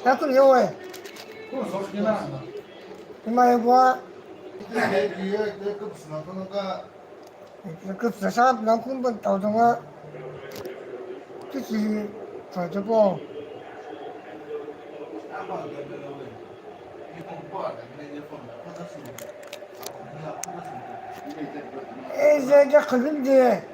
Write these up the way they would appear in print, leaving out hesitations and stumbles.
나도 요에 이마에 봐. 그 사람 나 공부 도중에 뜻이 가지고 이제 그런데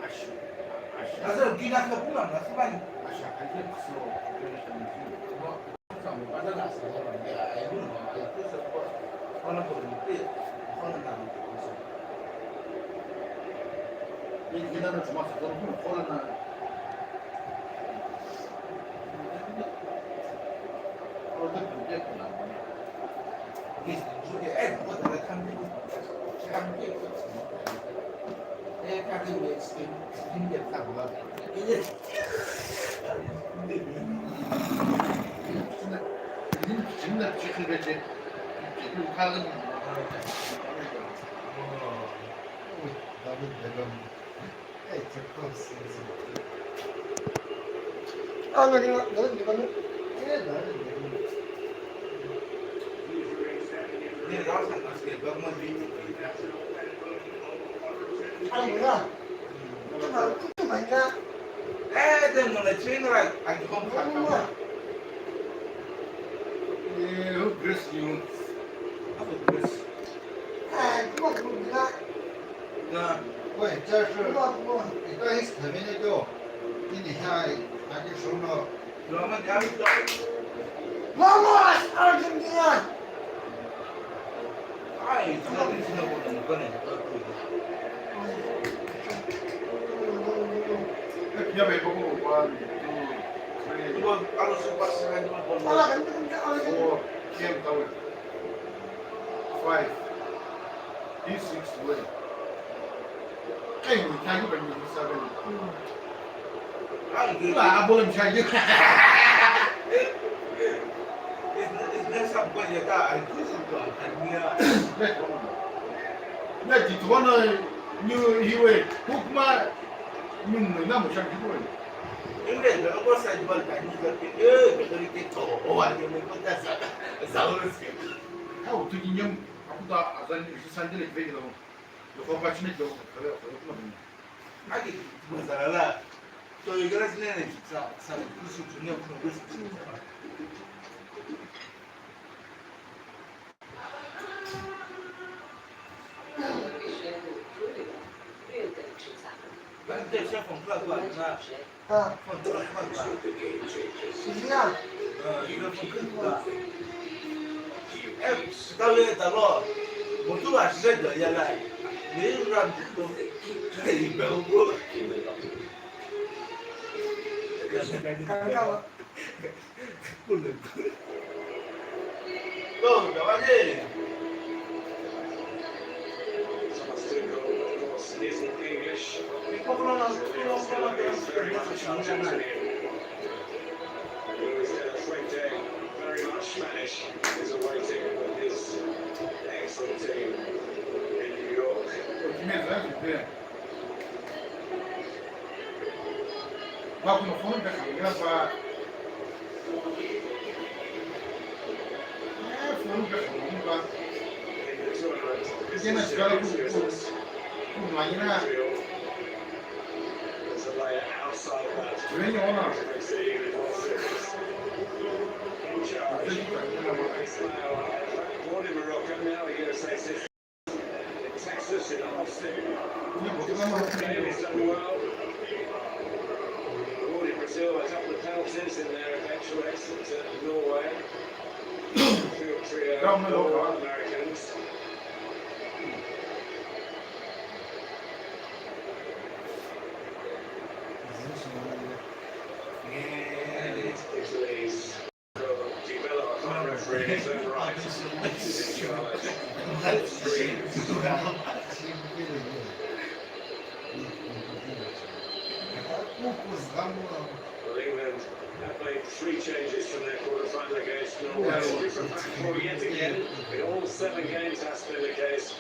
England have made 3 changes from their quarter-final against Norway. Different back four yet again. In all 7 games, that's been the case.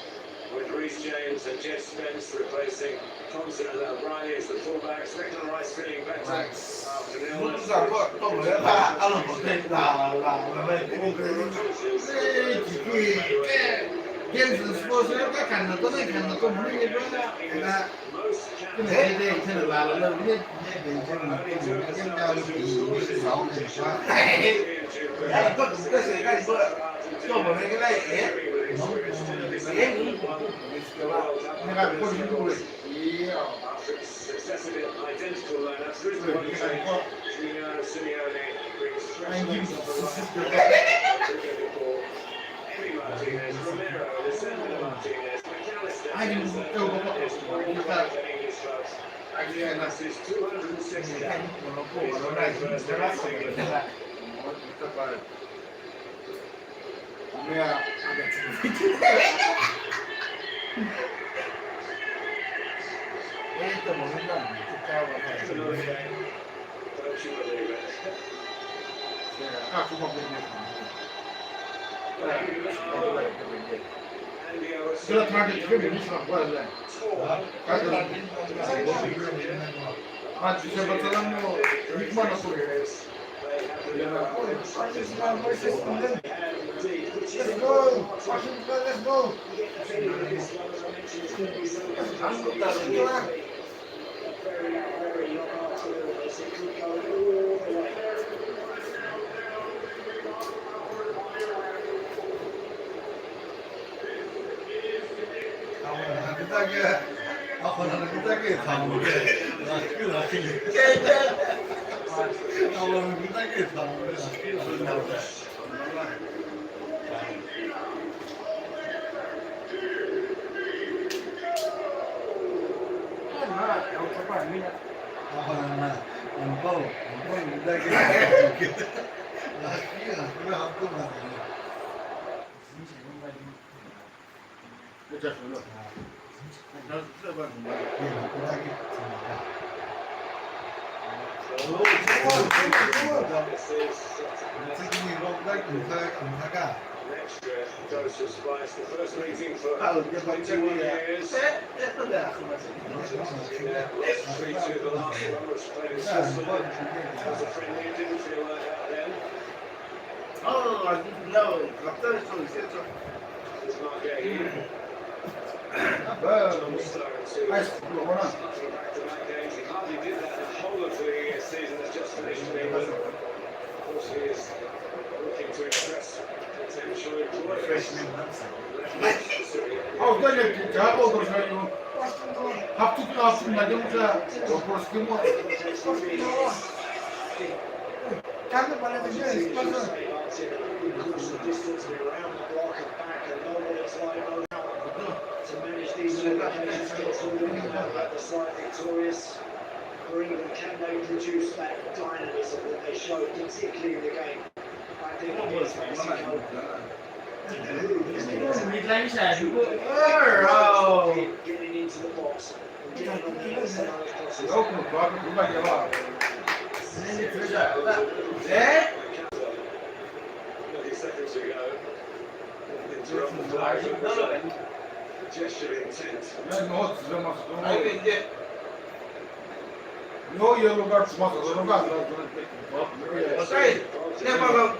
With Reece James and Jed Spence replacing Thompson and O'Reilly as the fullbacks. Declan Rice feeling better after illness. cái này đây thế là lâu nhất để cho mình cái nhau thì sáu thì quá đấy có cái gì cái bữa cho một cái này nó nhưng mà con chúng tôi anh nhìn I didn't know what Good target tribute is not well then. Mas você batalhando muito mais na sua. Let's go! Washington, let's go! Kita ke tamu ke, kita ke tamu ke. Dose of spice. The first meeting for 21 years. 3-2 the last one was played in Switzerland. It was a friendly, it didn't feel like that then. Oh, I didn't know. It's not getting Well, back to games. He hardly did that the whole of the season that's just finished in England. Of course, he is looking to impress potential employers. Авдалия тягал дошел. Хапчук надеемся, вопрос к нему. Как бы полетели, to manage these side victorious. For England, can they produce that dynamism that they showed, particularly in the game? I think against Mexico. Getting into the box and getting on the inside as possible. 30 seconds ago, interrupt the flag. Gesture intent. No yellow card çıkmaz. Yellow card. Ne bakalım.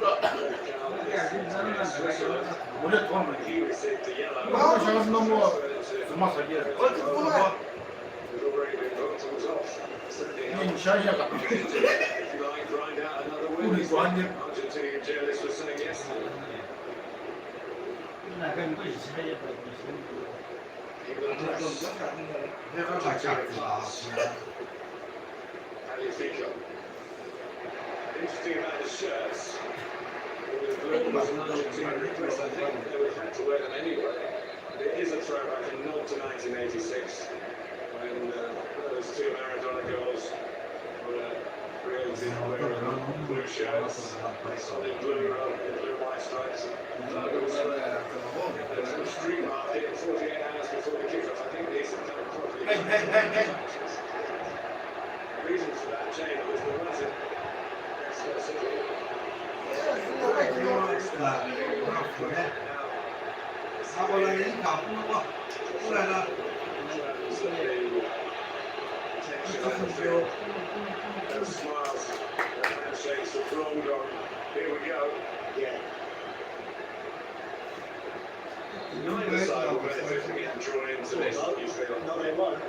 Bu ne tuğan mı? Bu şansından bu. Çıkmaz hadi. Ne nişan yapar. Bu ne tuğan ne? Interesting about the shirts. It was an Argentine request. I think they would have had to wear them anyway. It is a throwback in not to 1986 when those 2 Maradona goals were reeled in blue shirts, solid blue, blue white stripes, logos. There's a street market 48 hours before the kickoff. I think these are kind of properly. The reason for that change was the weather. Those smiles, the handshakes have long gone. Here we go. Yeah. Neither side will benefit from getting drawn into this, you feel? No, they won't.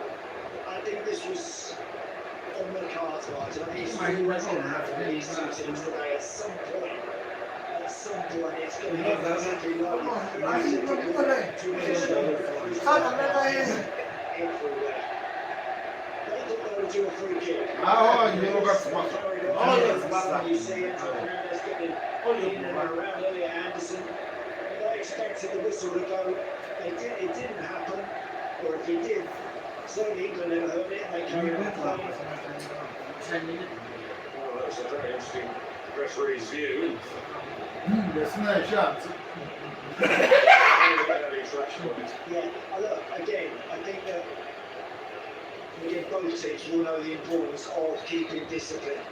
I think this was on the cards, right? I think it's always going to happen in these two teams today at some point. At some point, it's going to happen exactly like do a free kick. You see it, Hernandez getting in and around earlier, Anderson. They expected the whistle to go. It didn't happen, or if it did, certainly England never heard it, and they carried on playing. Well, that's a very interesting referee's view. That's nice shot. Yeah, look, again, I think that both teams will know the importance of keeping discipline.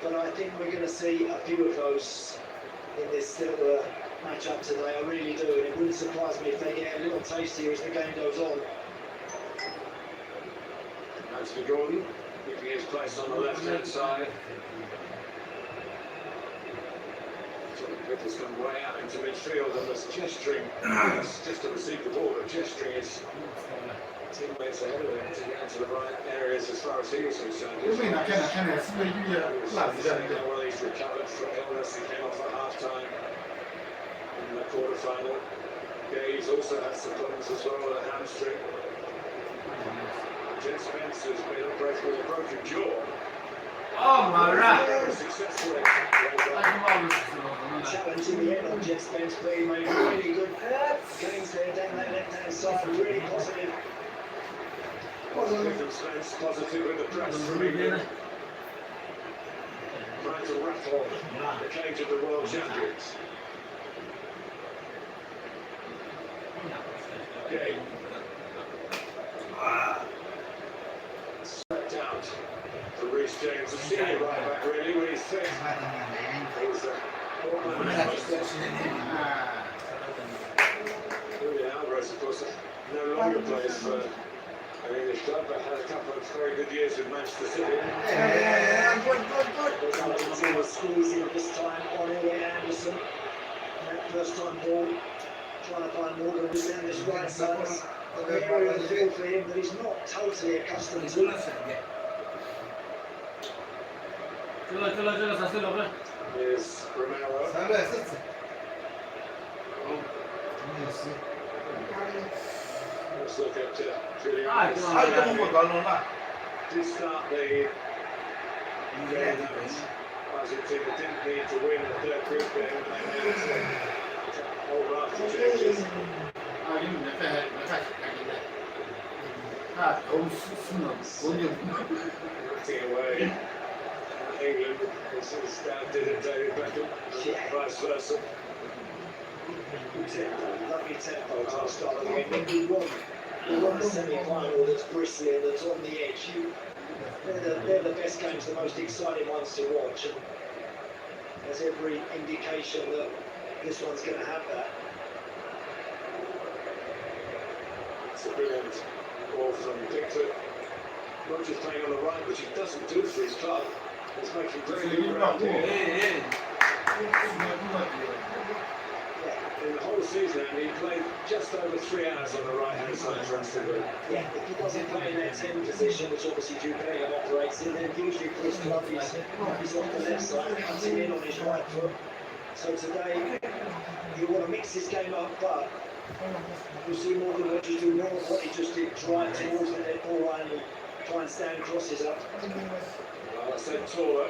But I think we're going to see a few of those in this little match-up today. I really do, and it wouldn't surprise me if they get a little tastier as the game goes on. Anthony Gordon keeping his place on the left-hand side. Has come way out into midfield and was gesturing, just to receive the ball, but gesturing his teammates ahead of him to get into the right areas as far as he was concerned. You mean I can't see you Well, he's recovered from illness. He came off at half-time in the quarter-final. Yeah, he's also had some problems as well with a hamstring. Jet Spencer's been operated with a broken jaw. Oh my God! Successfully. Challenge in the end on Jet Spence being made really good gains there down that left-hand side, really positive. Positive from Spence, positive with the press from England. Trying to rattle the cage of the world champions. Okay. Swept out for Reece James, a senior right back really, when he's fit. Julian Alvarez, of course, no longer plays for an English club, but had a couple of very good years with Manchester City. Argentina was squeezing this time on Elliot Anderson. That first time ball, trying to find Morgan was down this right side. An area of the field for him that he's not totally accustomed to. Here's Romero. Let's look at Julian Alvarez. Did start the game. Argentina didn't need to win the third group game, and they managed to hold off the changes. Rutting away. England, as Stan did at David Beckham, vice versa. Lovely tempo to start the game. We want a semi-final that's bristly and that's on the edge. They're the best games, the most exciting ones to watch. And there's every indication that this one's going to have that. It's a brilliant ball from Pickford. Not just playing on the right, which he doesn't do for his club. He's making very good ground here. In the whole season, he played just over 3 hours on the right-hand side for Aston Villa. Yeah, if he doesn't play in that 10 position, which obviously Bellingham operates in, then usually for his club he's on the left side, cutting in on his right foot. So today, you want to mix this game up, but you'll see more than what you do, more of what he just did, drive towards the net ball line and try and stand crosses up. Well, I said taller.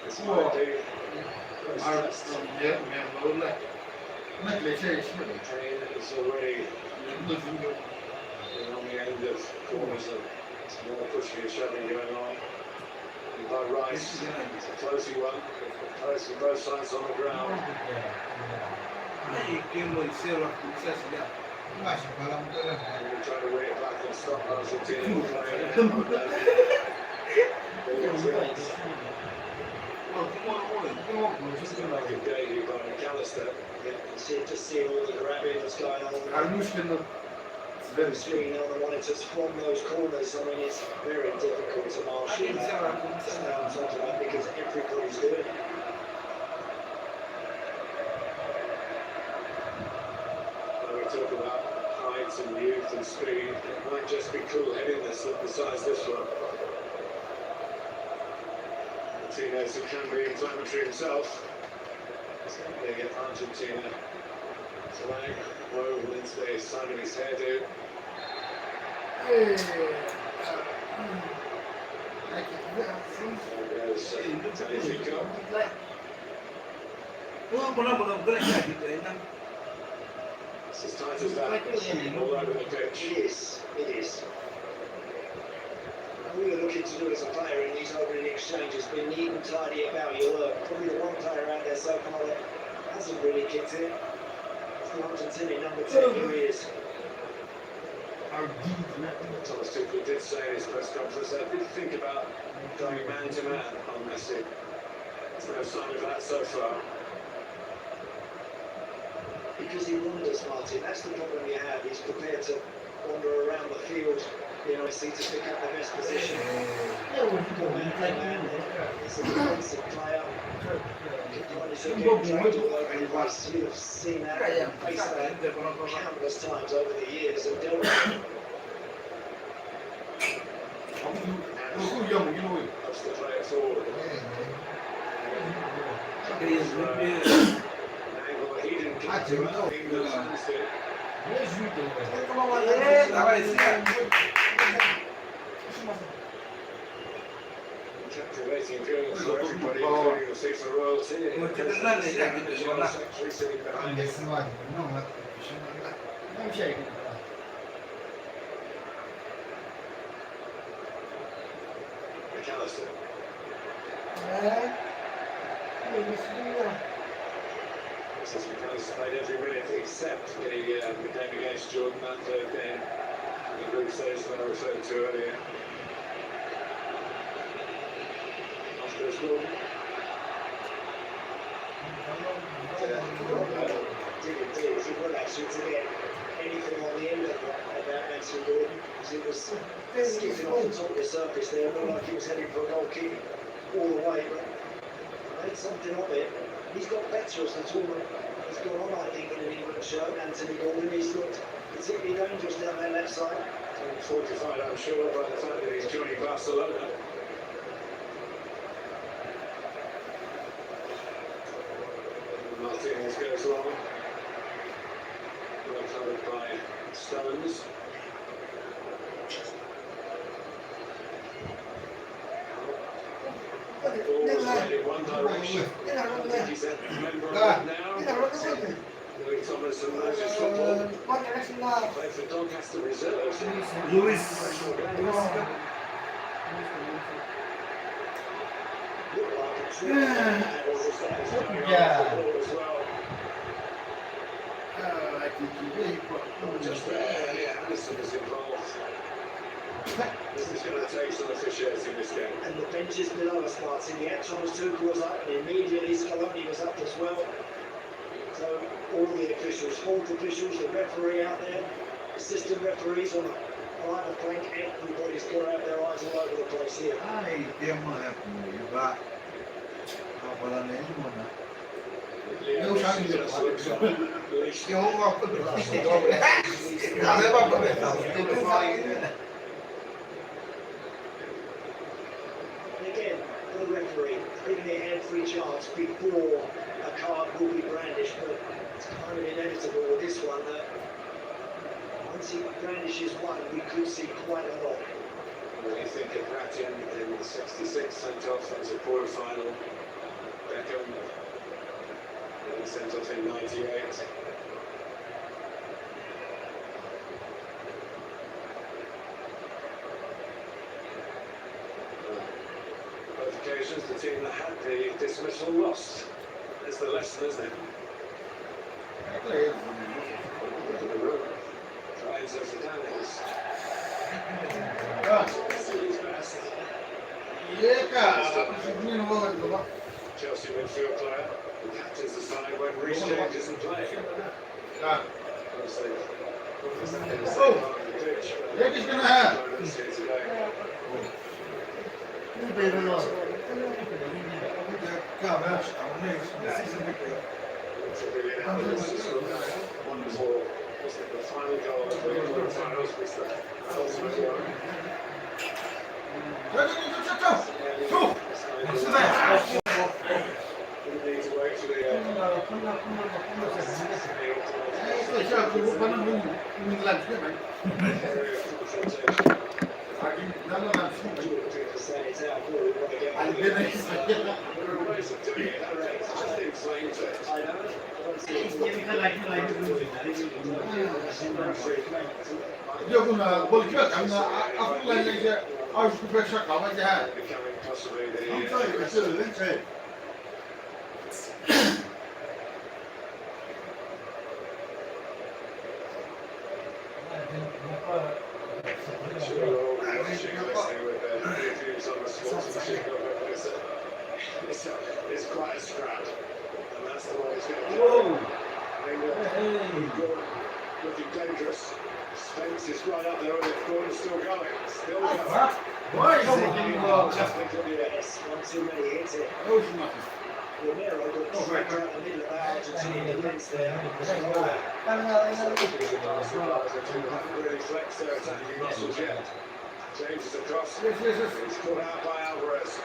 This might be. It's already on the end of corners, so more pushing and shoving going on. And by Rice, it's a closing one. Close from both sides on the ground. We're trying to win it back and stop Argentina from playing Good debut by McAllister. Just seeing all the grabbing that's going on. Screen on the monitors from those corners. I mean, it's very difficult to marshal that. Stay on top of that because everybody's doing it. When we talk about height and youth and speed, it might just be cool headiness that decides this one. Martinez, who can be inflammatory himself. They get Argentina flag woven into the side of his hairdo. There goes Talifico. It's as tight as that, all over the pitch. It is. All you're looking to do as a player in these opening exchanges, be neat and tidy about your work. Probably the one player out there so far that hasn't really kicked it. It's the Argentinian number 10, here he is. Thomas Tuchel did say in his press conference that they did think about going man to man on Messi. There's no sign of that so far. Because he wanders, Martin. That's the problem you have. He's prepared to wander around the field, you know, see to pick up the best position. He's a defensive player. You've seen that and faced that countless times over the years and dealt with it. That's the player forward. He didn't get to it. England missed it. Captivating viewing for everybody, including the FIFA royalty. Actually sitting behind it. McAllister. Since McAllister played every minute except the game against Jordan, that third game. The group stage that I referred to earlier. After his goal. He would actually to get anything on the end of that Mason Gordon, because it was skipping off the top of the surface there. It looked like he was heading for a goal kick all the way, but made something of it. He's got better as the tournament has gone on, I think, in an England shirt. Anthony Gordon, he's looked particularly dangerous down that left side. Fortified, I'm sure, by the fact that he's joining Barcelona. Martinez goes long. Well covered by Stones. Ball was played in one direction. I think he's a member of it now. Louis Thomas and Moses football. Played for Doncaster Reserves. Just there, Anderson is involved. This is going to take some officiating this game. And the benches below us, Martin. The Thomas Tuchel was up, and immediately Scaloni was up as well. So all the officials, fourth officials, the referee out there, assistant referees on either flank, everybody's got to have their eyes all over the place here. And again, for the referee, giving it every chance before a card will be brandished, but it's kind of inevitable with this one that once he brandishes one, we could see quite a lot. When you think of Ratin in the 66 sent off as a quarter-final, Beckham sent off in 98. Both occasions the team that had the dismissal lost. There's the lesson, isn't it? Tries as the Daniels. His best. Chelsea midfield player, who captains the side when Reece James isn't playing. Wonderful. The final goal of the quarterfinals was the ultimate one. Didn't need to wait for the People say it's our ball, we want to get on with it. there are ways of doing it. It's just inflamed it. I know. Becoming possibly the it's quite a scrap, and that's the way it's going to go. Looking dangerous. Spence is right up there with the corner, still going. Still going. Just think of yes, one too many hits it. Romero got straight out the middle of that Argentinian defence there. Really flexed their attacking muscles yet. James is across. He's caught out by Alvarez.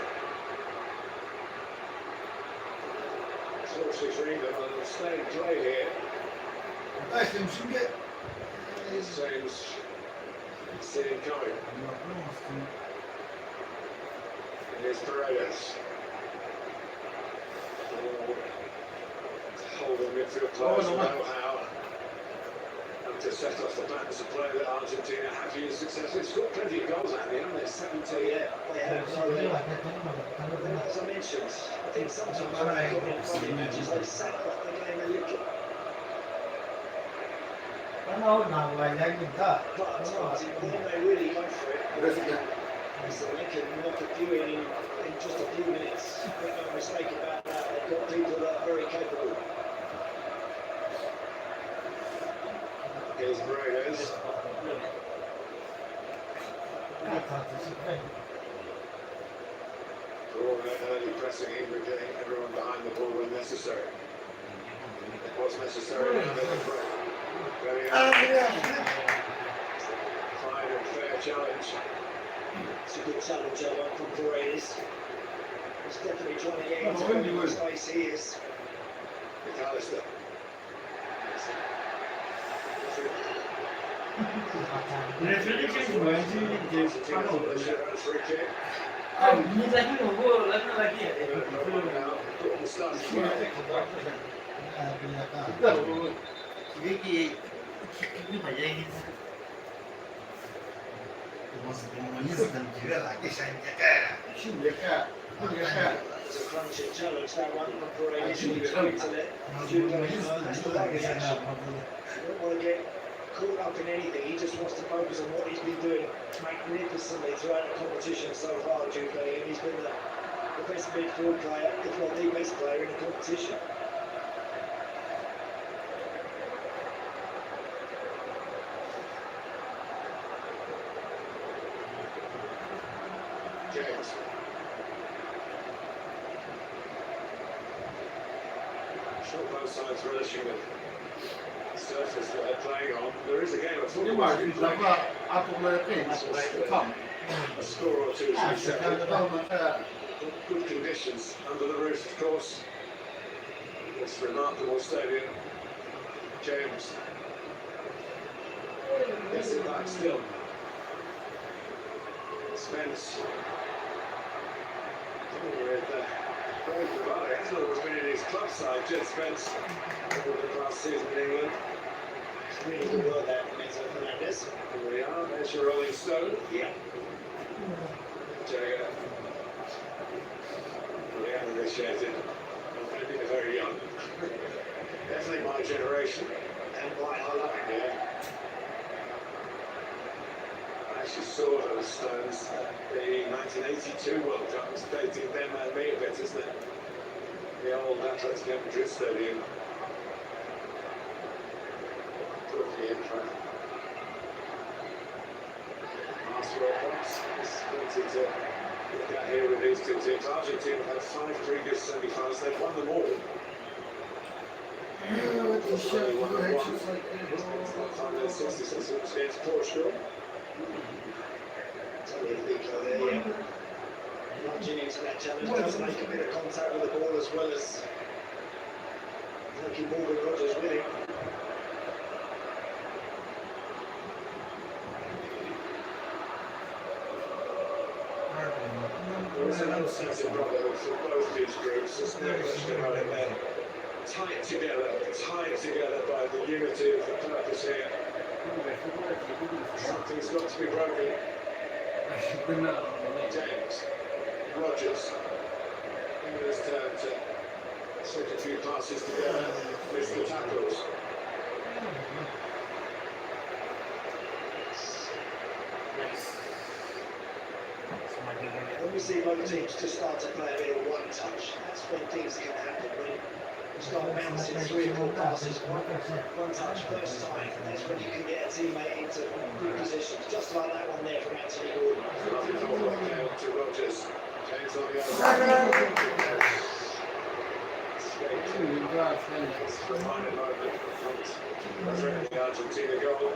Fortunately for England, on a staying play here. James see him coming. Here's Paredes. Holding midfield players who know how and to set off the patterns of play that Argentina have used successfully. It's got plenty of goals out there, haven't they? 70. Yeah, they have. As I mentioned, I think sometimes when they come in funny matches, they sack off the game a little. But when they really go for it, so they can knock a few in just a few minutes. Make no mistake about that. They've got people that are very capable. Here's Paredes. For all that early pressing in, we're getting everyone behind the ball when necessary. What's necessary now, they're free. Very fine and fair challenge. It's a good challenge from Paredes. He's definitely trying to get into the space he is. McAllister. Free kick. It's a crunching challenge, that one from Paredes. He tried to let Jude that's the right reaction. You don't want to get caught up in anything. He just wants to focus on what he's been doing magnificently throughout the competition so far, Jude, and he's been the best midfield player, if not the best player in the competition. James. Sure, both sides relishing the surface that they're playing on. There is a game of football. A score or two to be settled. Good conditions under the roof, of course. This remarkable stadium. James. Gets it back still. Spence. With great bravado. Angelo was winning his club side, Jet Spence, over the last season in England. It's really good work there from Enzo Fernandez. Here we are, there's your Rolling Stone. Yeah. Jagger. The uninitiated, maybe they're very young. Definitely my generation. And by Hollow. Yeah. I actually saw those stones at the 1982 World Cup. It's dating them and me a bit, isn't it? The old Atletico Madrid Stadium. Lovely intro. Last World Cups. It's plenty to look at here with these two teams. Argentina have had 5 previous semi-finals. They've won them all. Only won one. Final 66 against Portugal. Taliafico there, yeah. Lunging into that challenge, does make a bit of contact with the ball as well as taking Morgan Rogers with him. There is an uncertain brotherhood for both these groups. There's no question about it. They're tied together by the unity of the purpose here. Something's got to be broken. James, Rogers, in his turn to stick a few passes together, miss the tackles. When we see both teams just start to play a bit of one touch, that's when things can happen. When you start bouncing 3 or 4 passes, one touch first time, that's when you can get a teammate into good positions, just like that one there from Anthony Gordon. Lovely ball down to Rogers. James on the other. It's the final moment of the Argentina goal.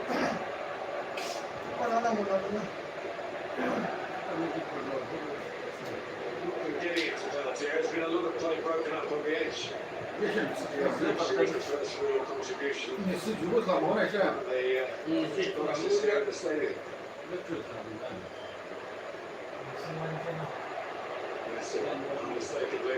Getting into penalty area, there's been a lot of play broken up on the edge. She was the first real contribution. The boxes here at the stadium. That's it, unmistakably.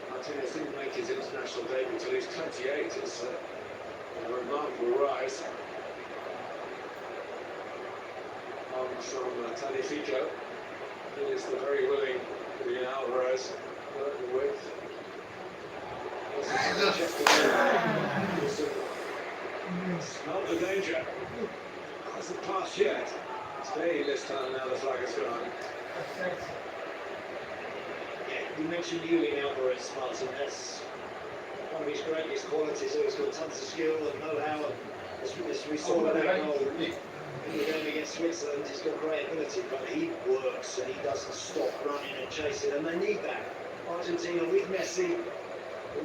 Martinez didn't make his international debut until he's 28. It's a remarkable rise. On from Taliafico. He is the very willing Julian Alvarez working with. Smelled the danger. Hasn't passed yet. Stay this time now the flag has gone. Yeah, you mentioned Julian Alvarez, Martin. That's one of his greatest qualities. He's got tons of skill and know-how. As we saw in that goal in the game against Switzerland, he's got great ability, but he works and he doesn't stop running and chasing, and they need that. Argentina with Messi,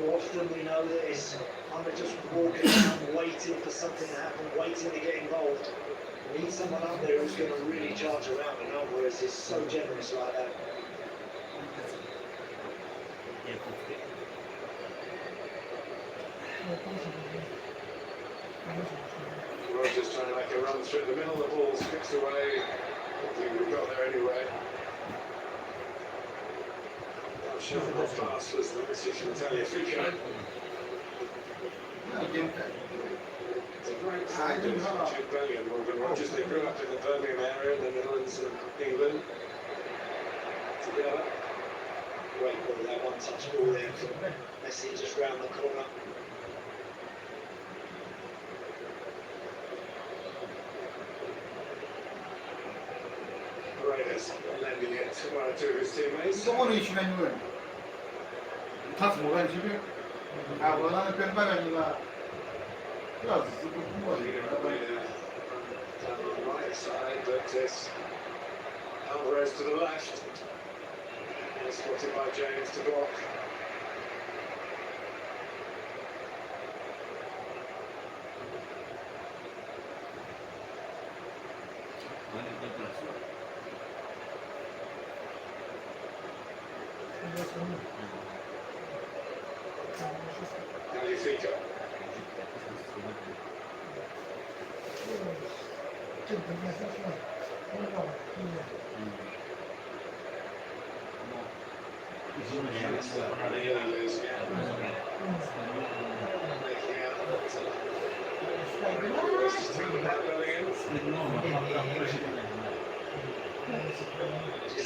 more often we know that it's kind of just walking around waiting for something to happen, waiting to get involved. We need someone up there who's going to really charge around, and Alvarez is so generous like that. Rogers trying to make a run through the middle, the ball's fixed away. Hopefully we got there anyway. Not sure how fast was the message from Taliafico. It's a great friend of Jude Bellingham, Morgan Rogers. They grew up in the Birmingham area in the Netherlands and England together. Great ball, that one-touch ball there from Messi just round the corner. Paredes lending it to one or two of his teammates. 이거는 이슈면은 다스 뭐가 지금 아 원하는 변방아니가 그래서 Down the right side, but it's Alvarez to the left. And spotted by James to block. Taliafico. His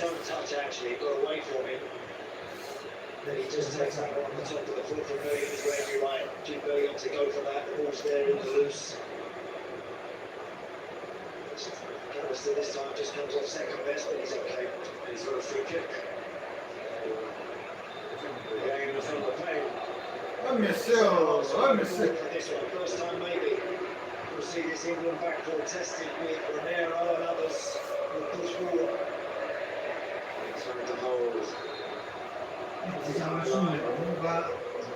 own touch actually got away from him. Then he just takes that one on the top of the foot from Williams, where you're right. Jim Williams to go for that. The ball's there in the loose. Callister this time just comes off second best, but he's okay. He's got a free kick. Again, the from the pain. Let me see. Let me see. For this one, first time maybe. We'll see this England backcourt tested with Romero and others will push forward. Trying to hold.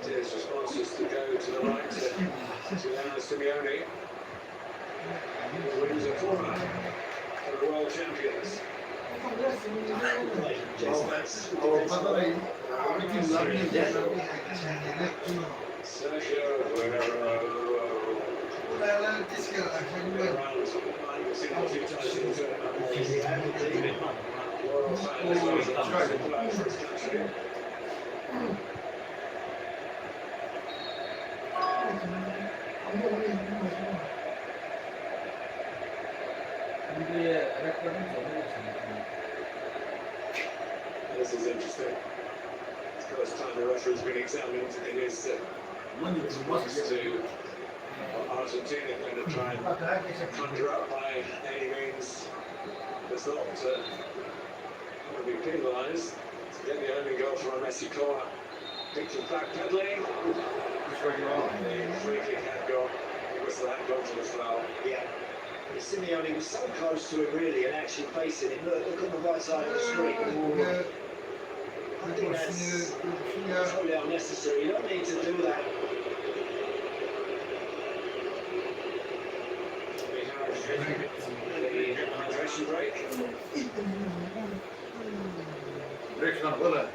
His response is to go to the right to Simeone. Who wins a corner for the world champions. Sergio Aguero. Loyal fan as well as a massive player for his country. This is interesting. It's the first time the referee's been examined in his response to what Argentina are going to try and conjure up by any means. Does not want to be penalised to get the only goal from a Messi corner. Victor backpedaling. The free kick had gone. The whistle had gone for the foul. Yeah. Simeone was so close to him really and actually facing him. Look on the right side of the screen. I think that's totally unnecessary. You don't need to do that. We have the hydration break. Break on bola.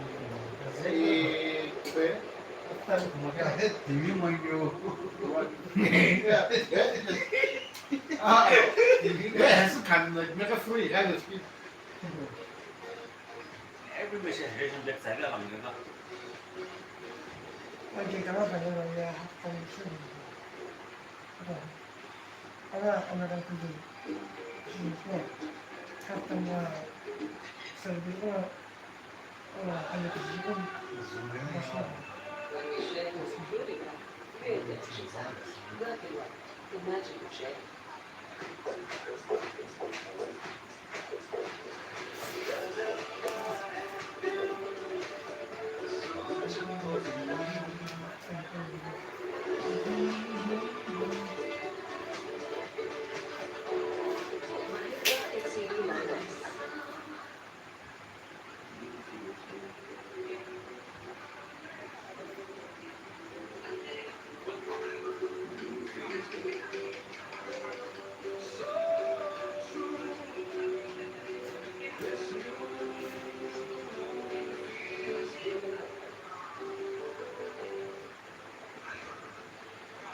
Essa cara, mega free, olha aqui. Every mission has been decided on the Anh cảm ơn bạn rồi không xin. Ada orang kerja. Ini katanya saya ada kerja.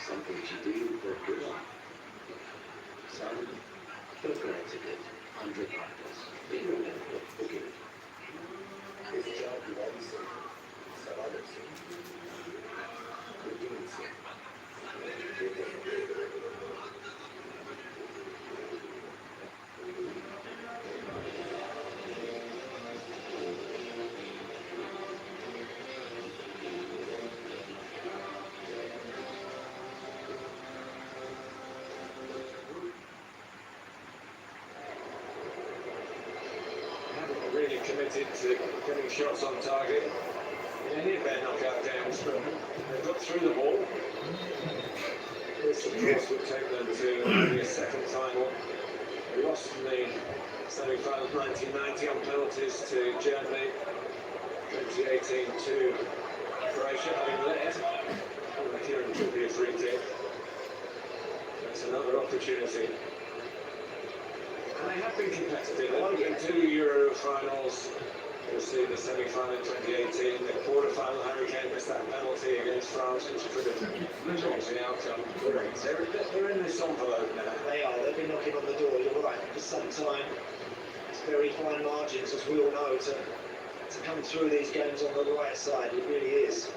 Something to do for good life. Some perforated it, 100 practice. Be remembered, forgive. His job güvensin, seversin. Ödülsün. Really committed to getting shots on target in any of their knockout games, but they've got through the ball. This, of course, would take them to the second final. They lost in the semi-final 1990 on penalties to Germany, 2018 to Croatia, having led on the Kieran Trippier free kick. That's another opportunity. And they have been competitive. They've been 2 Euro finals. You'll see the semi-final in 2018, the quarter-final. Harry Kane missed that penalty against France, which could have changed the outcome. They're in this envelope now. They are. They've been knocking on the door. You're right. For some time, it's very fine margins, as we all know, to to come through these games on the right side, it really is.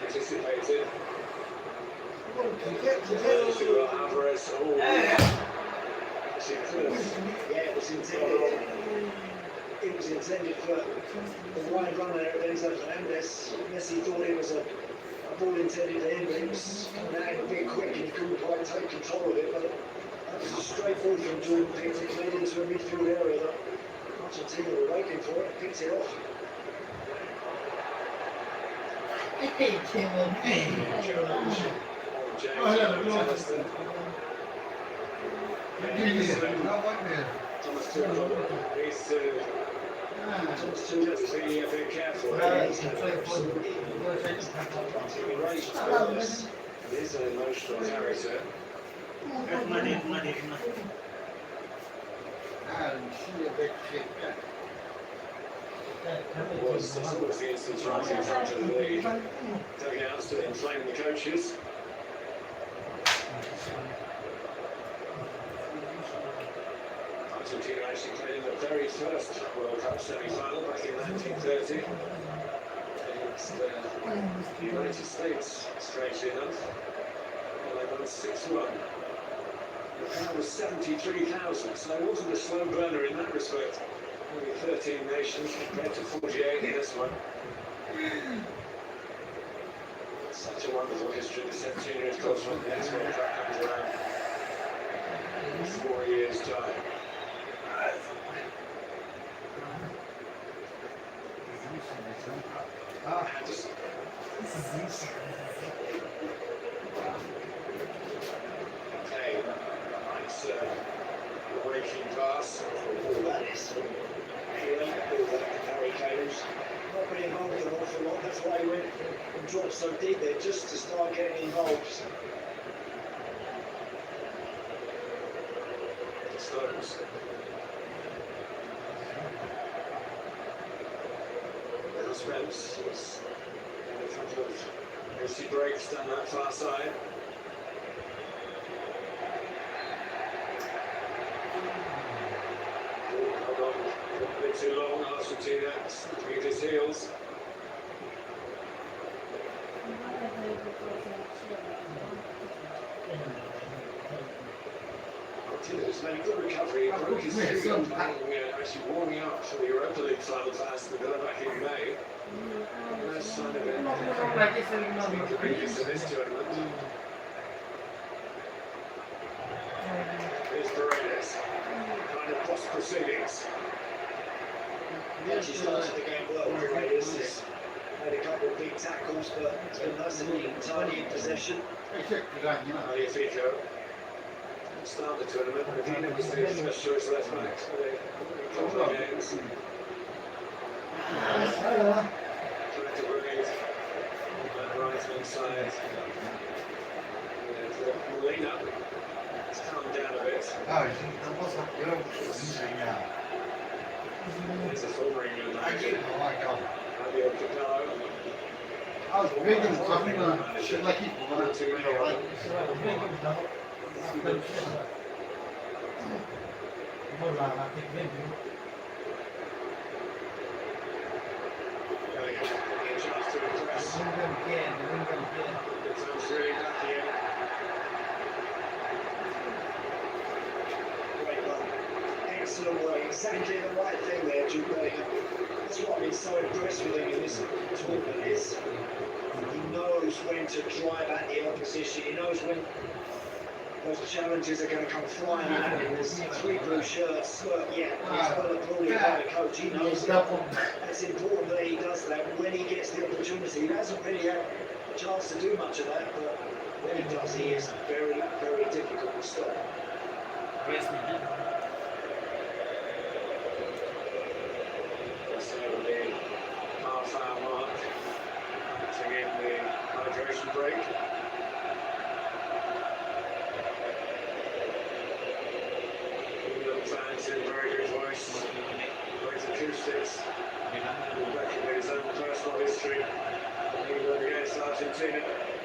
Anticipated. Alvarez. Yeah, it was intended. It was intended for the wide runner there, Enzo Fernandez. Messi thought it was a ball intended for him, but it was coming out a bit quick and he couldn't quite take control of it. But that was a straight ball from Jordan Pickford. It played into a midfield area that Argentina were waiting for it, picked it off. Thomas Tuchel needs to just be a bit careful. He's He's an emotional character. Was the instance right in front of the dugouts to inflame the coaches. Argentina actually played in the very first World Cup semi-final back in 1930 against the United States, strangely enough. Well, they won 6-1. The crowd was 73,000, so it wasn't a slow burner in that respect. Only 13 nations compared to 48 in this one. Such a wonderful history, the centenary, of course, when the next World Cup comes around in 4 years' time. Okay, nice waking pass. All that is feeling, all that Harry Kane's not been involved an awful lot. That's why he went and dropped so deep there, just to start getting involved. Stones. Little Spence was a couple of hasty breaks down that far side. Hold on a bit too long, Argentina snapping at his heels. Martinez made a good recovery. He broke his finger actually warming up for the Europa League final pass to go back in May. Nice sign of it. Previous to this tournament. Here's Paredes. Kind of post proceedings. He actually started the game well. Paredes has made a couple of big tackles, but it's been nice and neat and tidy in possession. Magnifico. Start the tournament, Medina was the first choice left back for a couple of games. Trying to bring it on that right hand side. And Molina has calmed down a bit. There's a former England manager, Fabio Capello. I was reading something, shit like you want to like. Excellent work, exactly the right thing there, Jude Bellingham. That's what I've been so impressed with him in this tournament is he knows when to drive at the opposition, he knows when those challenges are going to come flying at him. There's 3 blue shirts, but yeah, he's got a brilliant by the coach. He knows that. It's important that he does that when he gets the opportunity. He hasn't really had a chance to do much of that, but when he does, he is very, very difficult to stop. Just over the half-hour mark, to in the hydration break. Fans in very good voice. Great acoustics. And back in his own personal history. England against Argentina,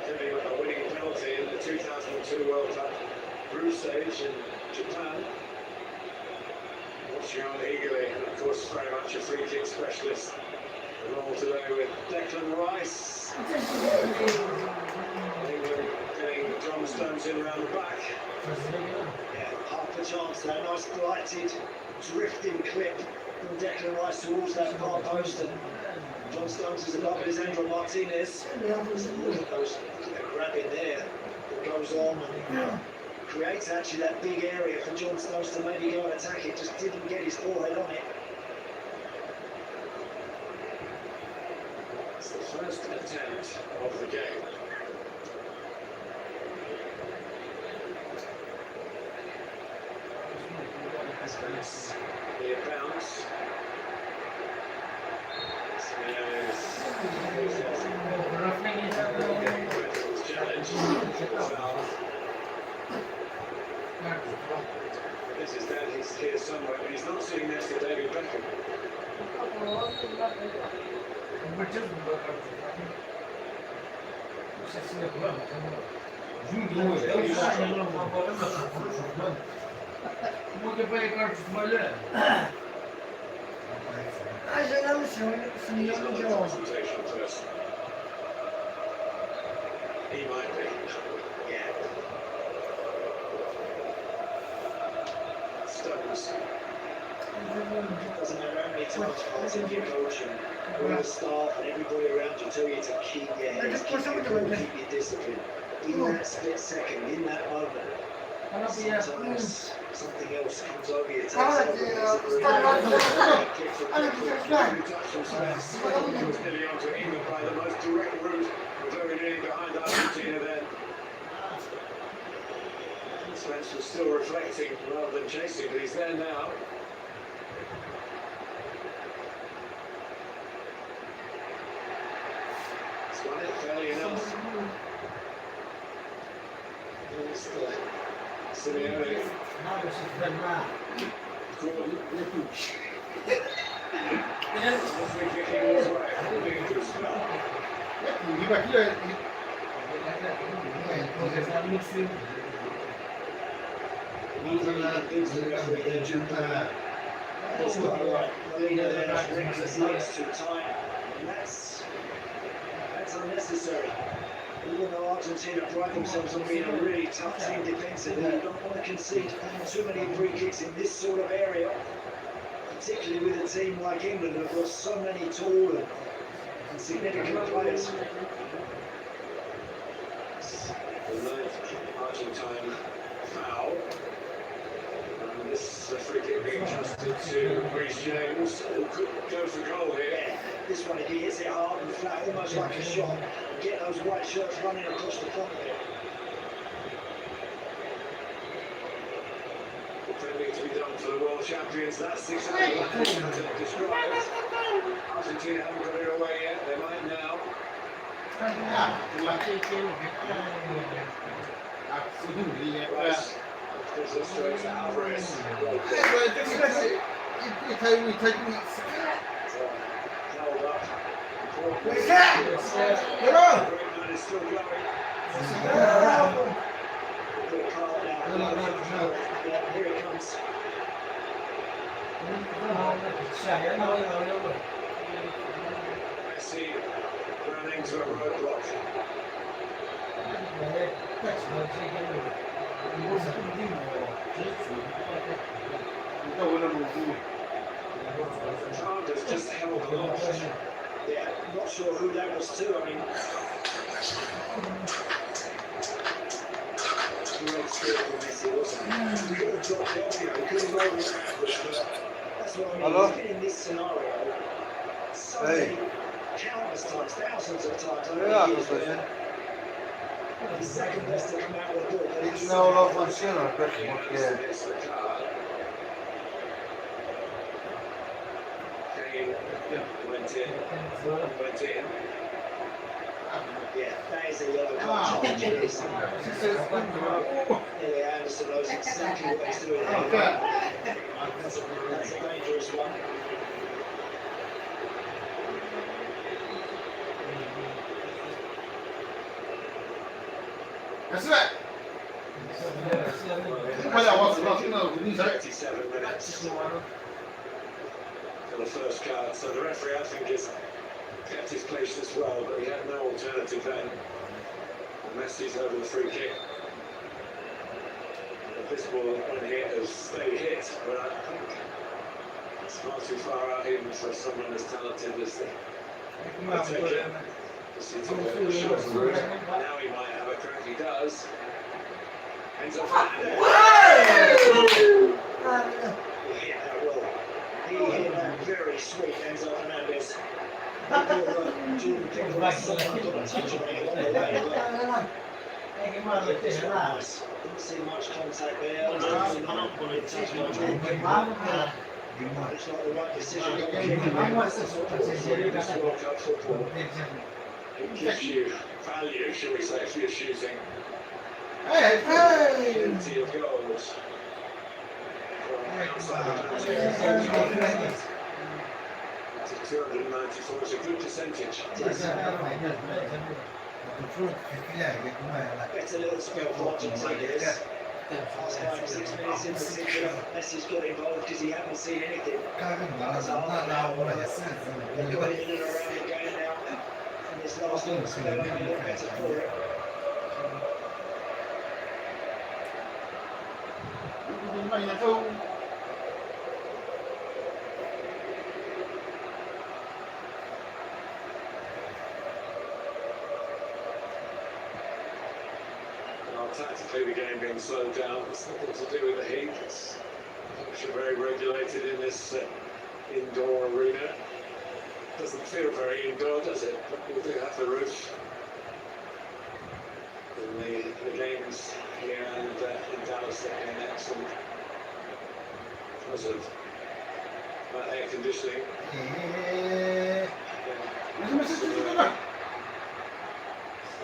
giving a winning penalty in the 2002 World Cup group stage in Japan. Watching on eagerly, and of course very much a free kick specialist. And all today with Declan Rice. England getting John Stones in around the back. Yeah, half a chance there. Nice blighted, drifting clip from Declan Rice towards that far post. And John Stones is above Lisandro Martinez. Look at those grabbing there that goes on and creates actually that big area for John Stones to maybe go and attack it. Just didn't get his forehead on it. It's the first attempt of the game. That's the bounce. This is down his here somewhere, but he's not sitting next to David Beckham. Concentration first. He might be. Yeah. Stones. Doesn't matter how many times fighting your coach and all the staff and everybody around you tell you to keep your head, keep your cool, keep your discipline. In that split second, in that moment, sometimes something else comes over you, takes over. He was nearly on to England by the most direct route, with everything behind Argentina then. Spence was still reflecting rather than chasing, but he's there now. He's won it fairly enough. Simeone. Gordon. Free kicking his way. Being a good spell. That's not right. That's too tight. And that's unnecessary. Even though Argentina pride themselves on being a really tough team defensively, you don't want to concede too many free kicks in this sort of area, particularly with a team like England who've got so many tall and significant players. The ninth Argentine foul. And this free kick being adjusted to Reece James, who could go for goal here. Yeah, this one, if he hits it hard and flat, almost like a shot, get those white shirts running across the front of it. Defending to be done for the world champions, that's exactly what they described. Argentina haven't got it away yet, they might now. Rice gives it straight to Alvarez. Held up. Griezmann is still going. Good call now. Yeah, here it comes. Messi running to a roadblock. Fernandez just held them off. Yeah, not sure who that was to. I mean, great skill from Messi, wasn't it? He could have dropped it off, you know, he could have rolled it out, but that's what I mean. Hello? He's been in this scenario so many, countless times, thousands of times over the years. Where he's second best to come out with the ball. But it's No lo funziona perché Kane went in. Yeah, that is a yellow card. Anyway, Anderson knows exactly what he's doing. That's a dangerous one. That's it. Well, that was last no, 37 minutes for the first card. So the referee, I think, has kept his place as well, but he had no alternative then. And Messi's over the free kick. But this ball, when hit, has stayed hit, but I think it's far too far out even for someone as talented as the taker. Now he might have a crack, he does. Ends up Fernandez. He hit that well. He hit that very sweet Enzo Fernandez. Jordan Pickford got a touch on it along the way, but it's not nice. Didn't see much contact there. It's not the right decision. World Cup football. It gives you value, shall we say, for your shooting. Plenty of goals. That's 294, it's a good percentage. Better little spell for Argentina. Last 5-6 minutes in particular, Messi's got involved because he hadn't seen anything. They're going in and around the game now. And this last little spell, they look better for it. Tactically, the game being slowed down. It's nothing to do with the heat. It's very regulated in this indoor arena. Doesn't feel very indoor, does it? But we do have the roof. And the games here and in Dallas are in excellent because of air conditioning.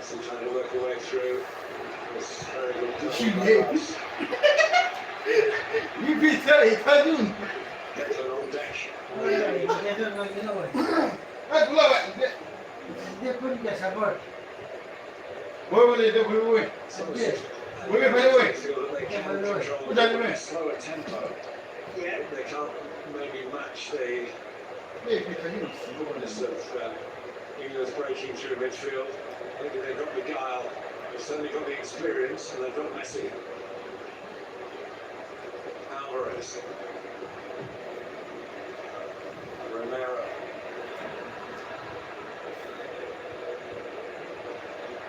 Still trying to work your way through. It's very good. You beat that, Italian. Declan on deck. That's love it. Wait. Slower tempo. Yeah, they can't maybe match the movements of England's breaking through midfield. Maybe they've got the guile, they've certainly got the experience, and they've got Messi. Alvarez. Romero.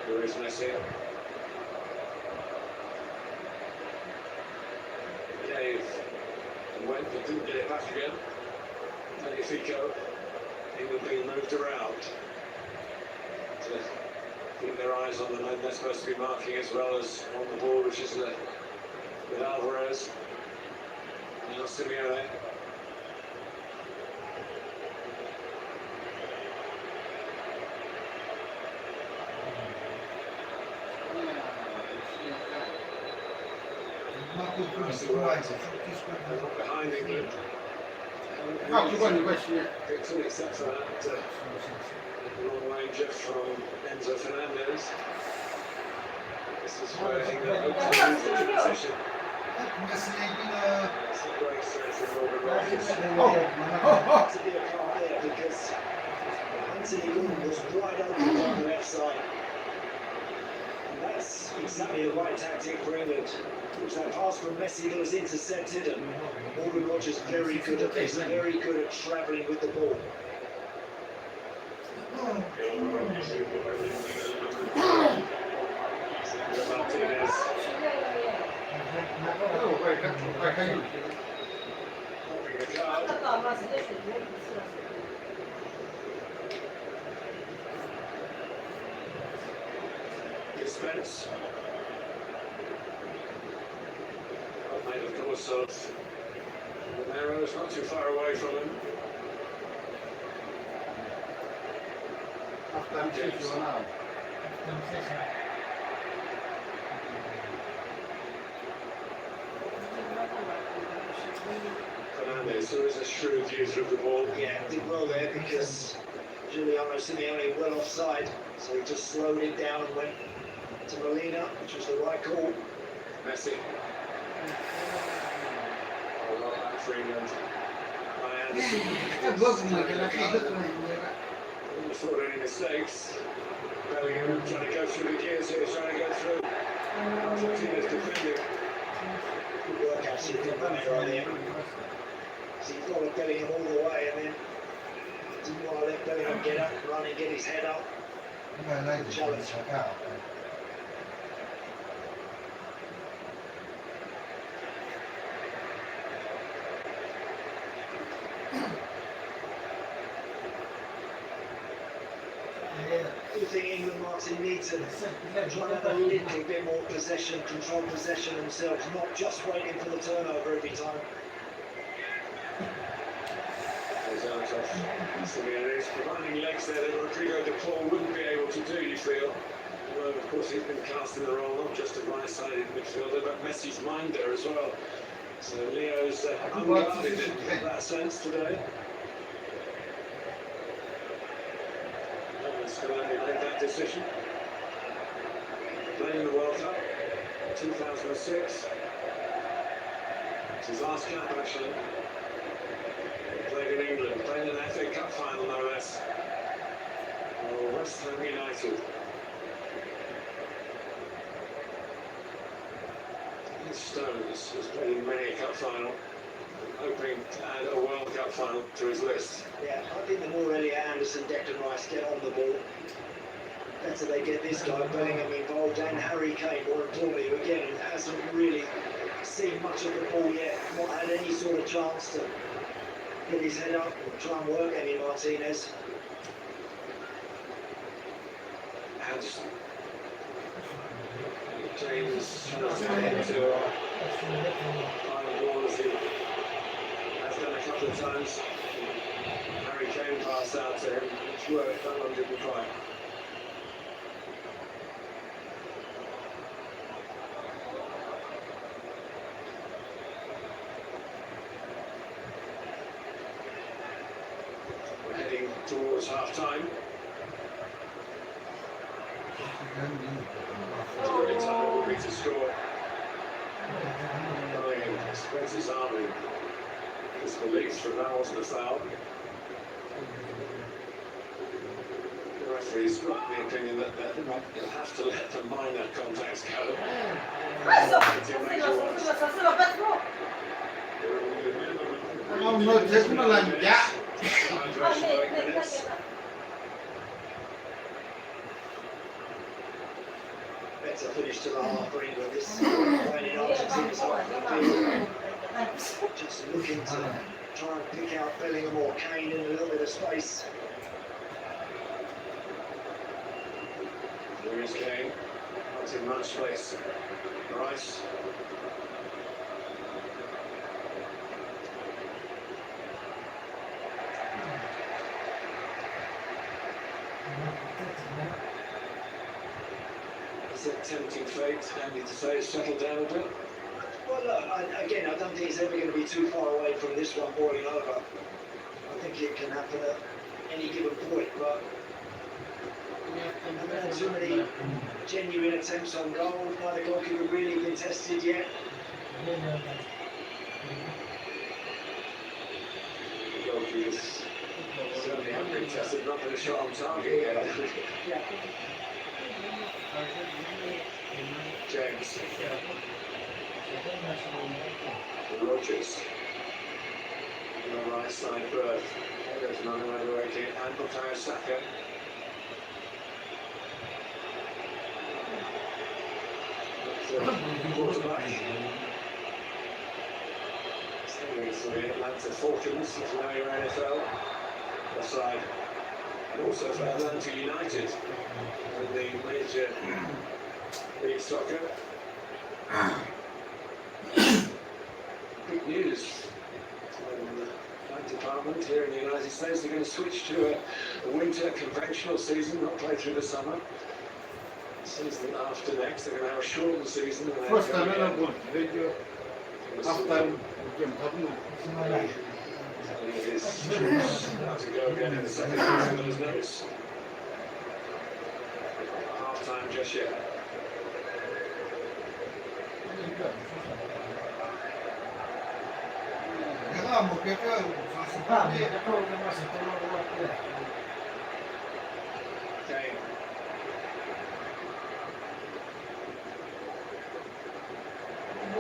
There is Messi. Gave and went, but didn't get it back again. Magnifico. England being moved around to keep their eyes on the men they're supposed to be marking as well as on the ball, which is with Alvarez. Now Simeone. Behind England. Except for that long ranger from Enzo Fernandez. This is where England hopes to lose the position. It's a great strength in Morgan Rogers. To be a card there because Anthony Gordon was wide open on the left side. And that's exactly the right tactic for England. It was that pass from Messi that was intercepted, and Morgan Rogers very good at this, very good at travelling with the ball. Martinez. Spence. Made of course of Romero, is not too far away from him. Fernandez, who is a shrewd user of the ball. Yeah, did well there because Giuliano Simeone well offside, so he just slowed it down and went to Molina, which was the right call. Messi. Oh, well, that's Freeland. By Anderson. Before any mistakes. Bellingham trying to go through the gears here, trying to go through. Argentina's defending. Good work actually from Rami right there. So he followed Bellingham all the way and then didn't want to let Bellingham get up, run and get his head up. Challenge. I think England, Martin, need to try and have a little bit more possession, control possession themselves, not just waiting for the turnover every time. Simeone is providing legs there that Rodrigo de Paul wouldn't be able to do, you feel. Although, of course, he's been cast in the role not just of right-sided midfielder, but Messi's mind there as well. So Leo's unguarded in that sense today. Scaloni made that decision. Playing in the World Cup 2006. It's his last cap actually. He played in England, played in an FA Cup final no less. Oh, West Ham United. Stones has played in many a cup final, hoping to add a World Cup final to his list. Yeah, I think the more Elliot Anderson, Declan Rice get on the ball, the better they get this guy Bellingham involved, and Harry Kane, more importantly, who again hasn't really seen much of the ball yet, not had any sort of chance to get his head up and try and work any Martinez. Anderson. James tries to get into a final ball as he has done a couple of times. Harry Kane passed out to him, which worked, that one didn't quite. We're heading towards half time. It's a great time it would be to score. Bellingham spreads his arm in disbelief from that wasn't a foul. The referee's got the opinion that they'll have to let the minor contacts go. Better finish to the half for England. This playing in Argentina's half of the field. Just looking to try and pick out Bellingham or Kane in a little bit of space. There is Kane, not in much space. Rice. Is it tempting fate, Andy, to say it's settled down a bit? Well, look, again, I don't think it's ever going to be too far away from this one boiling over. I think it can happen at any given point, but there are too many genuine attempts on goal. Neither goalkeeper really been tested yet. The goalkeepers certainly haven't been tested, not been a shot on target yet. Yeah. James. Rogers. On the right side berth. There's another way to wait in. And Bukayo Saka. Quarterback. Staying for the Atlanta Falcons, if you know your NFL. Offside. And also for Atlanta United in the major league soccer. Big news from the flag department here in the United States. They're going to switch to a winter conventional season, not play through the summer. season after next. They're going to have a shortened season. And First then time go I again. go radio after game happened. Telling his troops how to go again in the second half of those notes. Half time just yet. 내가 먹겠다. Ah, mira, todo lo demás se toma una piedra. Kane.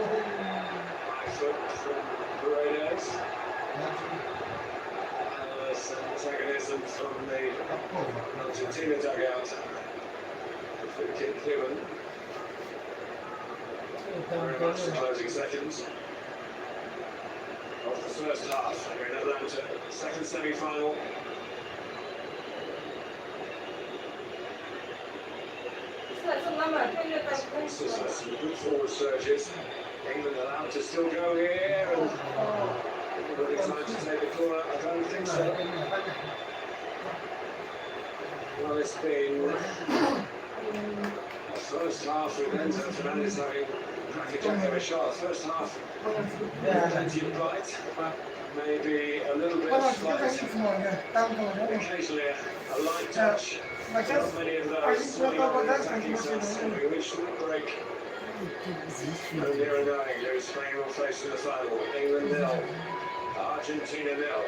High foot from Paredes. Some antagonism from the Argentina dugout. The free kick given. Very much the closing seconds of the first half. We're in Atlanta, second semi-final. Sponsors are some good forward surges. England allowed to still go here, and everybody trying to take the corner. I don't think so. Well, it's been a first half with Enzo Fernandez having crack a jack of a shot. First half, plenty of bite, but maybe a little bit of Bueno, yo spite. casi como que tanto, ¿no? Occasionally a light touch. Like Not that's, many of I those just swinging thought on the that's attacking like side. So we reached the break. And here and going, who's playing on face in the final. England 0, Argentina 0.